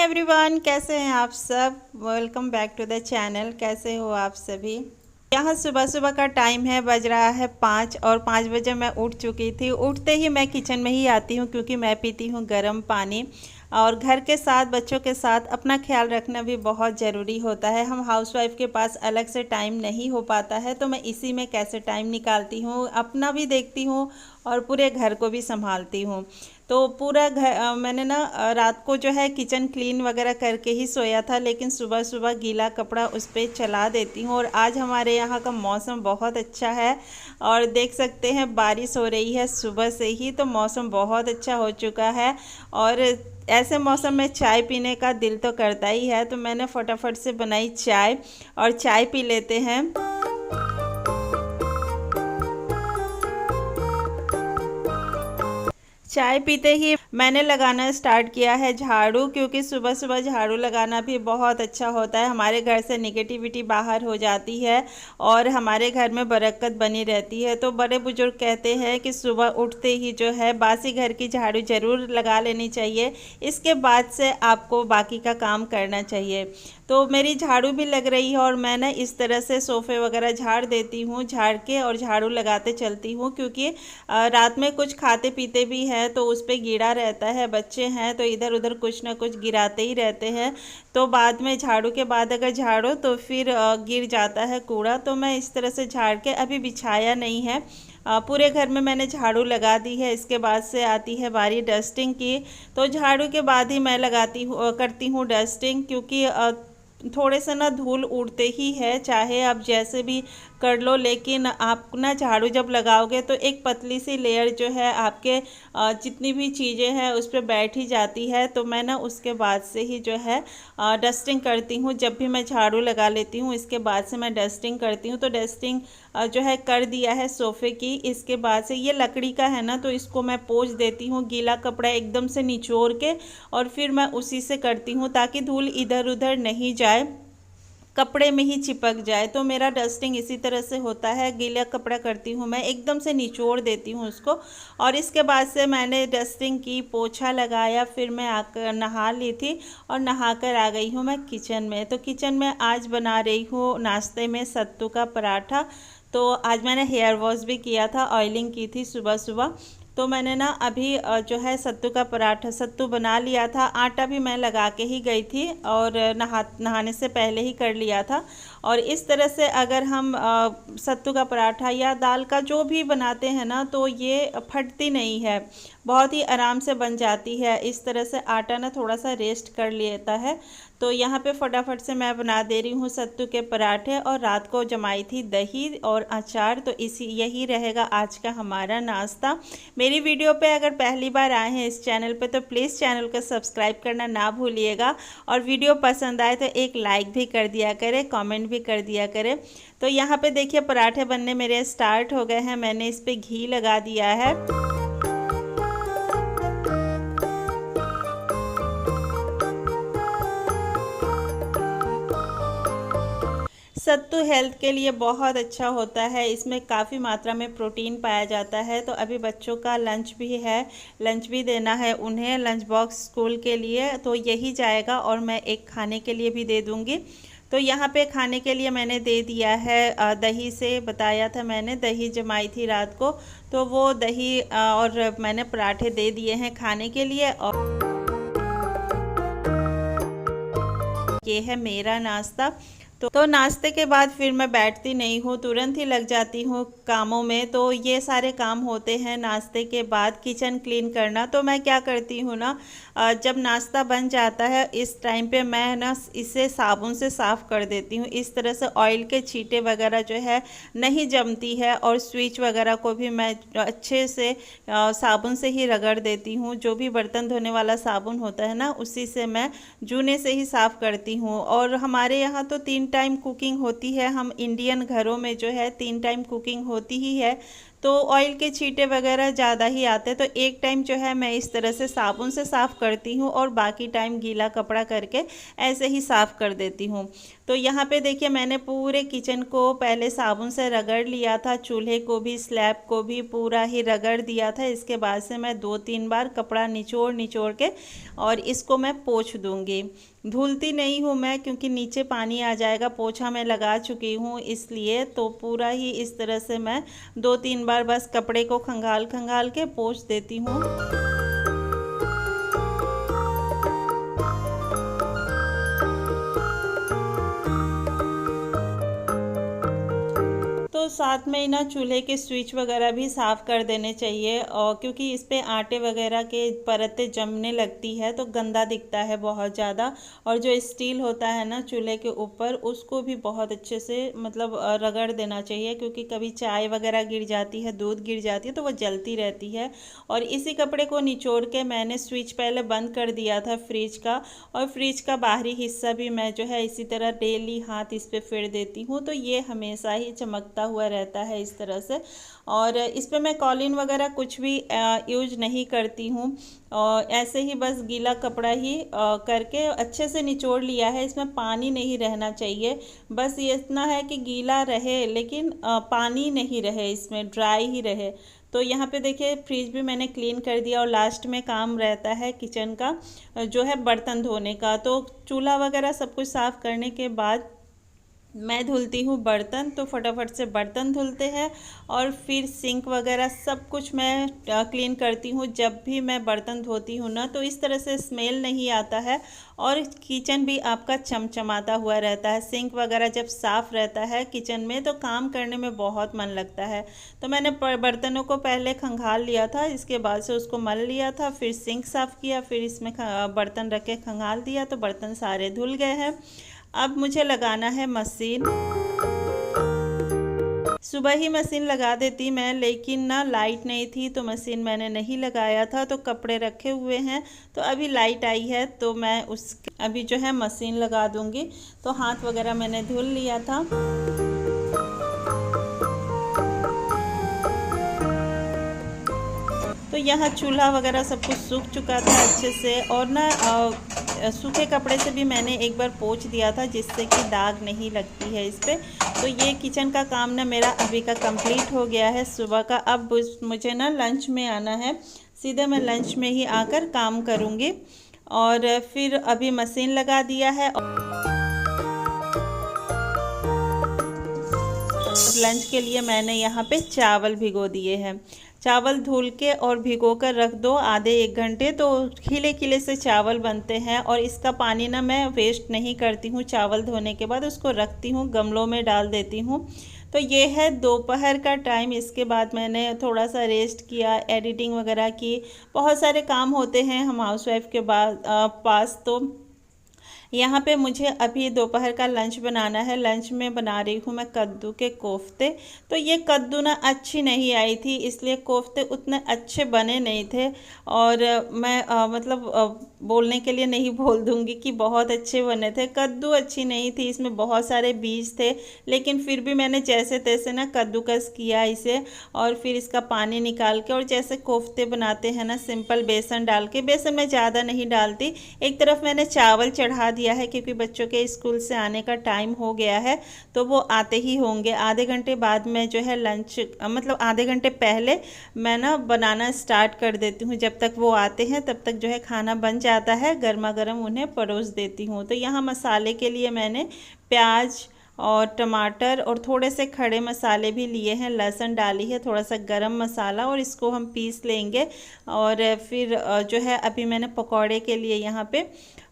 Everyone, कैसे हैं आप सब। Welcome back to the channel. कैसे हो आप सभी। यहाँ सुबह सुबह का टाइम है, बज रहा है 5 और 5 बजे मैं उठ चुकी थी। उठते ही मैं किचन में ही आती हूँ क्योंकि मैं पीती हूँ गर्म पानी। और घर के साथ बच्चों के साथ अपना ख्याल रखना भी बहुत ज़रूरी होता है। हम हाउसवाइफ के पास अलग से टाइम नहीं हो पाता है, तो मैं इसी में कैसे टाइम निकालती हूँ, अपना भी देखती हूँ और पूरे घर को भी संभालती हूँ। तो पूरा घर मैंने ना रात को जो है किचन क्लीन वगैरह करके ही सोया था, लेकिन सुबह सुबह गीला कपड़ा उस पर चला देती हूँ। और आज हमारे यहाँ का मौसम बहुत अच्छा है और देख सकते हैं बारिश हो रही है सुबह से ही, तो मौसम बहुत अच्छा हो चुका है। और ऐसे मौसम में चाय पीने का दिल तो करता ही है, तो मैंने फटाफट से बनाई चाय और चाय पी लेते हैं। चाय पीते ही मैंने लगाना स्टार्ट किया है झाड़ू, क्योंकि सुबह सुबह झाड़ू लगाना भी बहुत अच्छा होता है। हमारे घर से नेगेटिविटी बाहर हो जाती है और हमारे घर में बरकत बनी रहती है। तो बड़े बुजुर्ग कहते हैं कि सुबह उठते ही जो है बासी घर की झाड़ू ज़रूर लगा लेनी चाहिए, इसके बाद से आपको बाकी का काम करना चाहिए। तो मेरी झाड़ू भी लग रही है और मैं ना इस तरह से सोफ़े वगैरह झाड़ देती हूँ, झाड़ के और झाड़ू लगाते चलती हूँ, क्योंकि रात में कुछ खाते पीते भी हैं तो उस पर गिरा रहता है। बच्चे हैं तो इधर उधर कुछ ना कुछ गिराते ही रहते हैं, तो बाद में झाड़ू के बाद अगर झाड़ो तो फिर गिर जाता है कूड़ा। तो मैं इस तरह से झाड़ के अभी बिछाया नहीं है, पूरे घर में मैंने झाड़ू लगा दी है। इसके बाद से आती है बारी डस्टिंग की, तो झाड़ू के बाद ही मैं लगाती हूँ करती हूँ डस्टिंग, क्योंकि थोड़े से ना धूल उड़ते ही है, चाहे आप जैसे भी कर लो, लेकिन आप ना झाड़ू जब लगाओगे तो एक पतली सी लेयर जो है आपके जितनी भी चीज़ें हैं उस पर बैठ ही जाती है। तो मैं ना उसके बाद से ही जो है डस्टिंग करती हूँ। जब भी मैं झाड़ू लगा लेती हूँ इसके बाद से मैं डस्टिंग करती हूँ। तो डस्टिंग जो है कर दिया है सोफ़े की। इसके बाद से ये लकड़ी का है ना, तो इसको मैं पोंछ देती हूँ गीला कपड़ा एकदम से निचोड़ के, और फिर मैं उसी से करती हूँ ताकि धूल इधर उधर नहीं जाए, कपड़े में ही चिपक जाए। तो मेरा डस्टिंग इसी तरह से होता है, गीला कपड़ा करती हूँ मैं एकदम से निचोड़ देती हूँ उसको। और इसके बाद से मैंने डस्टिंग की, पोछा लगाया, फिर मैं आकर नहा ली थी और नहाकर आ गई हूँ मैं किचन में। तो किचन में आज बना रही हूँ नाश्ते में सत्तू का पराठा। तो आज मैंने हेयर वॉश भी किया था, ऑयलिंग की थी सुबह सुबह। तो मैंने ना अभी जो है सत्तू का पराठा, सत्तू बना लिया था, आटा भी मैं लगा के ही गई थी और नहाने से पहले ही कर लिया था। और इस तरह से अगर हम सत्तू का पराठा या दाल का जो भी बनाते हैं ना, तो ये फटती नहीं है, बहुत ही आराम से बन जाती है। इस तरह से आटा ना थोड़ा सा रेस्ट कर लेता है। तो यहाँ पे फटाफट से मैं बना दे रही हूँ सत्तू के पराठे, और रात को जमाई थी दही और अचार। तो यही रहेगा आज का हमारा नाश्ता। मेरी वीडियो पे अगर पहली बार आए हैं इस चैनल पे तो प्लीज़ चैनल को सब्सक्राइब करना ना भूलिएगा, और वीडियो पसंद आए तो एक लाइक भी कर दिया करें, कमेंट भी कर दिया करें। तो यहाँ पे देखिए पराठे बनने मेरे स्टार्ट हो गए हैं, मैंने इस पर घी लगा दिया है। सत्तू हेल्थ के लिए बहुत अच्छा होता है, इसमें काफ़ी मात्रा में प्रोटीन पाया जाता है। तो अभी बच्चों का लंच भी है, लंच भी देना है उन्हें, लंच बॉक्स स्कूल के लिए, तो यही जाएगा और मैं एक खाने के लिए भी दे दूँगी। तो यहाँ पे खाने के लिए मैंने दे दिया है दही से, बताया था मैंने दही जमाई थी रात को, तो वो दही और मैंने पराठे दे दिए हैं खाने के लिए। और ये है मेरा नाश्ता। तो नाश्ते के बाद फिर मैं बैठती नहीं हूँ, तुरंत ही लग जाती हूँ कामों में। तो ये सारे काम होते हैं नाश्ते के बाद, किचन क्लीन करना। तो मैं क्या करती हूँ ना, जब नाश्ता बन जाता है इस टाइम पे मैं ना इसे साबुन से साफ़ कर देती हूँ। इस तरह से ऑयल के छींटे वगैरह जो है नहीं जमती है, और स्विच वगैरह को भी मैं अच्छे से साबुन से ही रगड़ देती हूँ। जो भी बर्तन धोने वाला साबुन होता है ना, उसी से मैं जूने से ही साफ़ करती हूँ। और हमारे यहाँ तो 3 टाइम कुकिंग होती है, हम इंडियन घरों में जो है 3 टाइम कुकिंग होती ही है। तो तो ऑयल के छींटे वगैरह ज़्यादा ही आते हैं। तो एक टाइम जो है मैं इस तरह से साबुन से साफ़ करती हूँ और बाकी टाइम गीला कपड़ा करके ऐसे ही साफ़ कर देती हूँ। तो यहाँ पे देखिए मैंने पूरे किचन को पहले साबुन से रगड़ लिया था, चूल्हे को भी स्लैब को भी पूरा ही रगड़ दिया था। इसके बाद से मैं 2-3 बार कपड़ा निचोड़ निचोड़ के और इसको मैं पोंछ दूँगी। धुलती नहीं हूँ मैं, क्योंकि नीचे पानी आ जाएगा, पोछा मैं लगा चुकी हूँ इसलिए। तो पूरा ही इस तरह से मैं 2-3 बार बस कपड़े को खंगाल खंगाल के पोंछ देती हूँ। तो साथ में ही ना चूल्हे के स्विच वगैरह भी साफ़ कर देने चाहिए, और क्योंकि इस पे आटे वगैरह के परतें जमने लगती है तो गंदा दिखता है बहुत ज़्यादा। और जो स्टील होता है ना चूल्हे के ऊपर, उसको भी बहुत अच्छे से मतलब रगड़ देना चाहिए, क्योंकि कभी चाय वगैरह गिर जाती है, दूध गिर जाती है तो वो जलती रहती है। और इसी कपड़े को निचोड़ के मैंने स्विच पहले बंद कर दिया था फ्रिज का, और फ्रिज का बाहरी हिस्सा भी मैं जो है इसी तरह डेली हाथ इस पे फेर देती हूँ, तो ये हमेशा ही चमकता हुआ रहता है इस तरह से। और इस पे मैं कॉलिन वगैरह कुछ भी यूज नहीं करती हूँ, और ऐसे ही बस गीला कपड़ा ही करके अच्छे से निचोड़ लिया है। इसमें पानी नहीं रहना चाहिए, बस ये इतना है कि गीला रहे लेकिन पानी नहीं रहे, इसमें ड्राई ही रहे। तो यहाँ पे देखिए फ्रिज भी मैंने क्लीन कर दिया, और लास्ट में काम रहता है किचन का जो है बर्तन धोने का। तो चूल्हा वगैरह सब कुछ साफ़ करने के बाद मैं धुलती हूँ बर्तन, तो फटाफट से बर्तन धुलते हैं, और फिर सिंक वगैरह सब कुछ मैं क्लीन करती हूँ। जब भी मैं बर्तन धोती हूँ ना, तो इस तरह से स्मेल नहीं आता है, और किचन भी आपका चमचमाता हुआ रहता है। सिंक वगैरह जब साफ़ रहता है किचन में तो काम करने में बहुत मन लगता है। तो मैंने बर्तनों को पहले खंगाल लिया था, इसके बाद से उसको मल लिया था, फिर सिंक साफ़ किया, फिर इसमें बर्तन रख के खंगाल दिया, तो बर्तन सारे धुल गए हैं। अब मुझे लगाना है मशीन। सुबह ही मशीन लगा देती मैं, लेकिन ना लाइट नहीं थी तो मशीन मैंने नहीं लगाया था, तो कपड़े रखे हुए हैं। तो अभी लाइट आई है तो मैं अभी जो है मशीन लगा दूंगी। तो हाथ वगैरह मैंने धुल लिया था। तो यहाँ चूल्हा वगैरह सब कुछ सूख चुका था अच्छे से, और ना सूखे कपड़े से भी मैंने एक बार पोंछ दिया था, जिससे कि दाग नहीं लगती है इस पर। तो ये किचन का काम ना मेरा अभी का कंप्लीट हो गया है सुबह का। अब मुझे ना लंच में आना है, सीधे मैं लंच में ही आकर काम करूँगी। और फिर अभी मशीन लगा दिया है, लंच के लिए मैंने यहाँ पे चावल भिगो दिए हैं। चावल धुल के और भिगो कर रख दो आधे 1 घंटे, तो खिले खिले से चावल बनते हैं। और इसका पानी ना मैं वेस्ट नहीं करती हूँ, चावल धोने के बाद उसको रखती हूँ, गमलों में डाल देती हूँ। तो ये है दोपहर का टाइम। इसके बाद मैंने थोड़ा सा रेस्ट किया, एडिटिंग वगैरह की। बहुत सारे काम होते हैं हम हाउसवाइफ के पास। तो यहाँ पे मुझे अभी दोपहर का लंच बनाना है। लंच में बना रही हूँ मैं कद्दू के कोफ्ते। तो ये कद्दू ना अच्छी नहीं आई थी, इसलिए कोफ्ते उतने अच्छे बने नहीं थे। और मैं बोलने के लिए नहीं बोल दूँगी कि बहुत अच्छे बने थे। कद्दू अच्छी नहीं थी, इसमें बहुत सारे बीज थे, लेकिन फिर भी मैंने जैसे तैसे ना कद्दूकस किया इसे, और फिर इसका पानी निकाल के, और जैसे कोफ्ते बनाते हैं ना सिंपल बेसन डाल के, बेसन मैं ज़्यादा नहीं डालती। एक तरफ मैंने चावल चढ़ा दिया है, क्योंकि बच्चों के स्कूल से आने का टाइम हो गया है, तो वो आते ही होंगे। आधे घंटे बाद में जो है लंच आधे घंटे पहले मैं ना बनाना स्टार्ट कर देती हूँ। जब तक वो आते हैं तब तक जो है खाना बन जाता है, गर्मा गर्म उन्हें परोस देती हूँ। तो यहाँ मसाले के लिए मैंने प्याज और टमाटर और थोड़े से खड़े मसाले भी लिए हैं, लहसुन डाली है, थोड़ा सा गरम मसाला, और इसको हम पीस लेंगे। और फिर जो है अभी मैंने पकौड़े के लिए यहाँ पे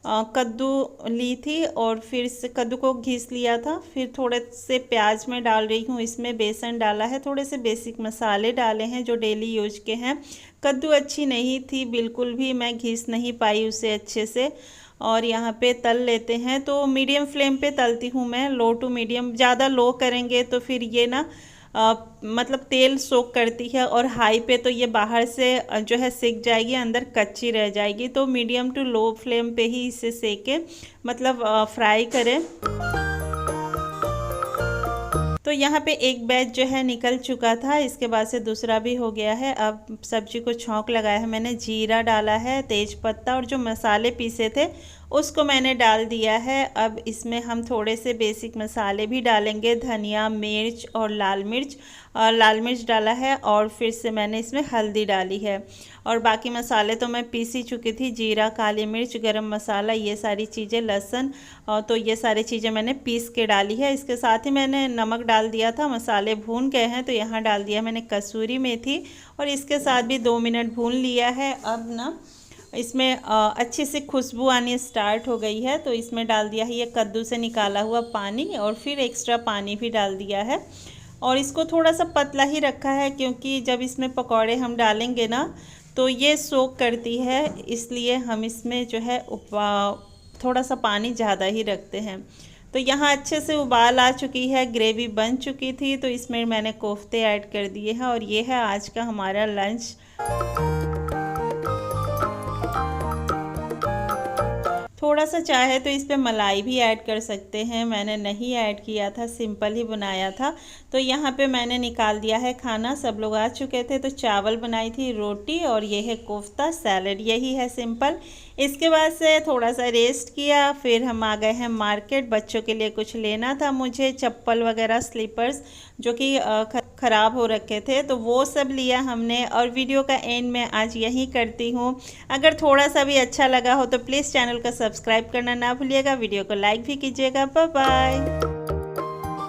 कद्दू ली थी, और फिर से कद्दू को घिस लिया था। फिर थोड़े से प्याज में डाल रही हूँ, इसमें बेसन डाला है, थोड़े से बेसिक मसाले डाले हैं जो डेली यूज के हैं। कद्दू अच्छी नहीं थी बिल्कुल भी, मैं घिस नहीं पाई उसे अच्छे से। और यहाँ पे तल लेते हैं। तो मीडियम फ्लेम पे तलती हूँ मैं, लो टू मीडियम। ज़्यादा लो करेंगे तो फिर ये ना तेल सोख करती है, और हाई पे तो ये बाहर से जो है सिक जाएगी, अंदर कच्ची रह जाएगी। तो मीडियम टू लो फ्लेम पे ही इसे सेके फ्राई करें। तो यहाँ पे एक बैच जो है निकल चुका था, इसके बाद से दूसरा भी हो गया है। अब सब्जी को छौंक लगाया है मैंने, जीरा डाला है, तेज पत्ता और जो मसाले पीसे थे उसको मैंने डाल दिया है। अब इसमें हम थोड़े से बेसिक मसाले भी डालेंगे, धनिया, मिर्च और लाल मिर्च। लाल मिर्च डाला है और फिर से मैंने इसमें हल्दी डाली है और बाकी मसाले तो मैं पीस ही चुकी थी, जीरा, काली मिर्च, गरम मसाला, ये सारी चीज़ें, लहसुन, तो ये सारी चीज़ें मैंने पीस के डाली है। इसके साथ ही मैंने नमक डाल दिया था। मसाले भून गए हैं तो यहाँ डाल दिया मैंने कसूरी मेथी और इसके साथ भी 2 मिनट भून लिया है। अब ना इसमें अच्छी सी खुशबू आनी स्टार्ट हो गई है तो इसमें डाल दिया है ये कद्दू से निकाला हुआ पानी और फिर एक्स्ट्रा पानी भी डाल दिया है और इसको थोड़ा सा पतला ही रखा है क्योंकि जब इसमें पकौड़े हम डालेंगे ना तो ये सोक करती है, इसलिए हम इसमें जो है थोड़ा सा पानी ज़्यादा ही रखते हैं। तो यहाँ अच्छे से उबाल आ चुकी है, ग्रेवी बन चुकी थी तो इसमें मैंने कोफ्ते ऐड कर दिए हैं और ये है आज का हमारा लंच। थोड़ा सा चाहे तो इस पे मलाई भी ऐड कर सकते हैं, मैंने नहीं ऐड किया था, सिंपल ही बनाया था। तो यहाँ पे मैंने निकाल दिया है खाना, सब लोग आ चुके थे तो चावल बनाई थी, रोटी और ये है कोफ्ता, सैलड, यही है सिंपल। इसके बाद से थोड़ा सा रेस्ट किया, फिर हम आ गए हैं मार्केट। बच्चों के लिए कुछ लेना था मुझे, चप्पल वगैरह, स्लीपर्स जो कि ख़राब हो रखे थे तो वो सब लिया हमने। और वीडियो का एंड मैं आज यहीं करती हूँ। अगर थोड़ा सा भी अच्छा लगा हो तो प्लीज़ चैनल को सब्सक्राइब करना ना भूलिएगा, वीडियो को लाइक भी कीजिएगा। Bye bye.